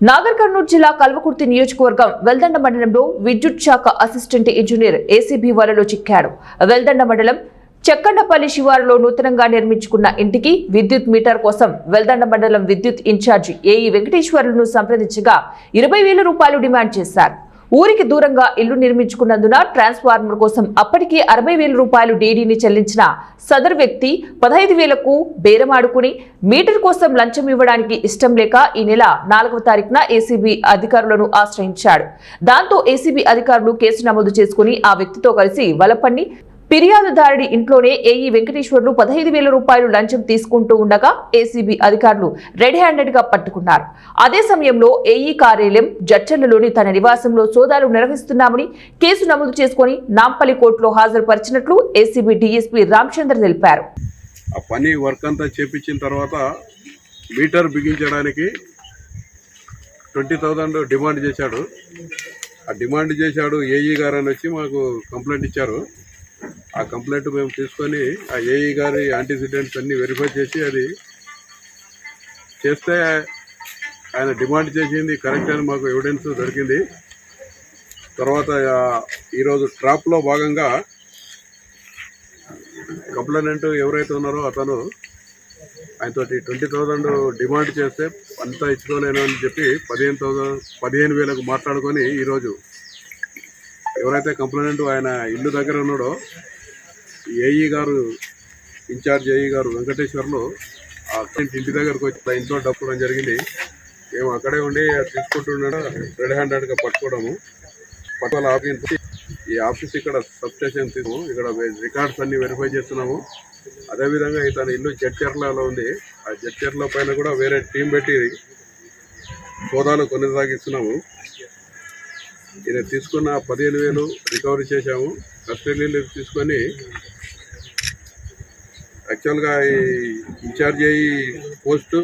నాగర్ కర్నూలు జిల్లా కల్వకుర్తి నియోజకవర్గం వెల్దండ మండలంలో విద్యుత్ శాఖ అసిస్టెంట్ ఇంజనీర్ ఏసీబీ వలలో చిక్కాడు. వెల్దండ మండలం చెక్కండపల్లి శివారులో నూతనంగా నిర్మించుకున్న ఇంటికి విద్యుత్ మీటర్ కోసం వెల్దండ మండలం విద్యుత్ ఇన్ఛార్జి ఏఈ వెంకటేశ్వర్లను సంప్రదించగా 20,000 రూపాయలు డిమాండ్ చేశారు. ఊరికి దూరంగా ఇల్లు నిర్మించుకున్నందున ట్రాన్స్ఫార్మర్ కోసం అప్పటికే 60,000 రూపాయలు డీడీని చెల్లించిన సదరు వ్యక్తి 15,000కు బేరమాడుకుని మీటర్ కోసం లంచం ఇవ్వడానికి ఇష్టం లేక ఈ నెల 4వ తారీఖున ఏసీబీ అధికారులను ఆశ్రయించాడు. దాంతో ఏసీబీ అధికారులు కేసు నమోదు చేసుకుని ఆ వ్యక్తితో కలిసి వలపన్ని ఫిర్యాదుదారుడి ఇంట్లోనే ఏఈ వెంకటేశ్వర్లు 15,000 రూపాయలు లంచం తీసుకుంటూ ఉండగా ఏసీబీ అధికారులు రెడ్ హ్యాండెడ్ గా పట్టుకున్నారు. అదే సమయంలో ఏఈ కార్యాలయం జడ్చర్లలోని తన నివాసంలో సోదాలు నిర్వహిస్తున్నామని కేసు నమోదు చేసుకుని నాంపల్లి కోర్టులో హాజరుపరిచినట్లు ఏసీబీ డీఎస్పీ రామచంద్ర తెలిపారు. ఆ పని వర్క్ అంతా చేపించిన తర్వాత మీటర్ బిగించడానికి 20,000 డిమాండ్ చేశాడు. ఆ డిమాండ్ చేశాడు ఏఈ గారు అని వచ్చి మాకు కంప్లైంట్ ఇచ్చారు. ఆ కంప్లైంట్ మేము తీసుకొని ఆ ఏఈ గారి యాంటీసిడెంట్స్ అన్నీ వెరిఫై చేసి అది చేస్తే ఆయన డిమాండ్ చేసింది కరెక్ట్ అని మాకు ఎవిడెన్స్ దొరికింది. తర్వాత ఈరోజు ట్రాప్లో భాగంగా కంప్లైంట్ ఎవరైతే ఉన్నారో అతను ఆయనతోటి 20,000 డిమాండ్ చేస్తే అంతా ఇచ్చుకోలేను అని చెప్పి 15,000కు మాట్లాడుకొని ఈరోజు ఎవరైతే కంప్లైంట్ ఆయన ఇల్లు దగ్గర ఉన్నాడో ఏఈ గారు ఇన్ఛార్జ్ ఏఈ గారు వెంకటేశ్వర్లు ఆ ఇంటి దగ్గరకు వచ్చి ఇంట్లో డప్పుకోవడం జరిగింది. మేము అక్కడే ఉండి తీసుకుంటుండగా రెడ్ హ్యాండెడ్గా పట్టుకోవడము పట్టుకోవాలి ఆఫీస్ ఈ ఆఫీస్ ఇక్కడ సబ్స్టేషన్ తీసుకు ఇక్కడ రికార్డ్స్ అన్ని వెరిఫై చేస్తున్నాము. అదేవిధంగా ఇతని ఇల్లు జడ్చర్లలో ఉంది. ఆ జడ్చర్ల పైన కూడా వేరే టీం పెట్టి సోదాలు కొనసాగిస్తున్నాము. ఈయన తీసుకున్న 15,000 రికవరీ చేశాము. కస్టడీలో తీసుకొని యాక్చువల్గా ఈ ఇన్ఛార్జ్ అయ్యి పోస్టు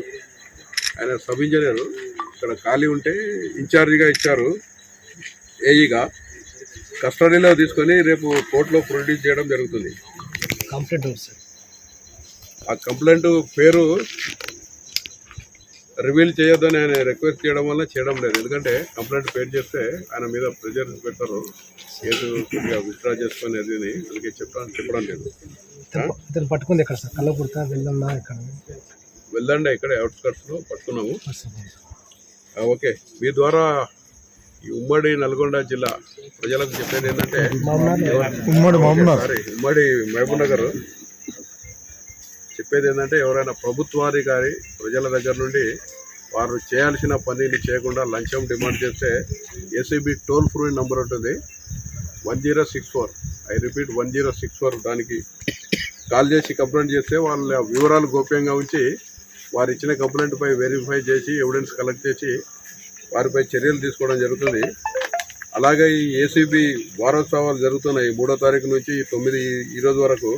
ఆయన సబ్ ఇంజనీరు ఇక్కడ ఖాళీ ఉంటే ఇన్ఛార్జిగా ఇచ్చారు ఏఈగా. కస్టడీలో తీసుకొని రేపు కోర్టులో ప్రొడ్యూస్ చేయడం జరుగుతుంది. ఆ కంప్లైంట్ పేరు రివీల్ చేయొద్దని ఆయన రిక్వెస్ట్ చేయడం వల్ల చేయడం లేదు. ఎందుకంటే కంప్లైంట్ పేరు చేస్తే ఆయన మీద ప్రెజర్ పెడతారు, కేసు విత్డ్రా చేసుకుని అది అందుకే చెప్పడం లేదు. పట్టుకుంది ఎక్కడ సార్? కల్లకుర్తా వెల్దండ ఇక్కడే అవుట్స్కట్స్లో పట్టుకున్నాము. ఓకే, మీ ద్వారా ఈ ఉమ్మడి నల్గొండ జిల్లా ప్రజలకు చెప్పేది ఏంటంటే ఉమ్మడి మహబూబ్ నగర్ చెప్పేది ఏంటంటే ఎవరైనా ప్రభుత్వాధికారి ప్రజల దగ్గర నుండి వారు చేయాల్సిన పనిని చేయకుండా లంచం డిమాండ్ చేస్తే ఏసీబీ టోల్ ఫ్రీ నెంబర్ ఉంటుంది 1064. I repeat 1064. దానికి కాల్ చేసి కంప్లైంట్ చేస్తే వాళ్ళ వివరాలు గోప్యంగా ఉంచి వారు ఇచ్చిన కంప్లైంట్పై వెరిఫై చేసి ఎవిడెన్స్ కలెక్ట్ చేసి వారిపై చర్యలు తీసుకోవడం జరుగుతుంది. అలాగే ఈ ఏసీబీ వారోత్సవాలు జరుగుతున్నాయి 3వ తారీఖు నుంచి 9 ఈ రోజు వరకు.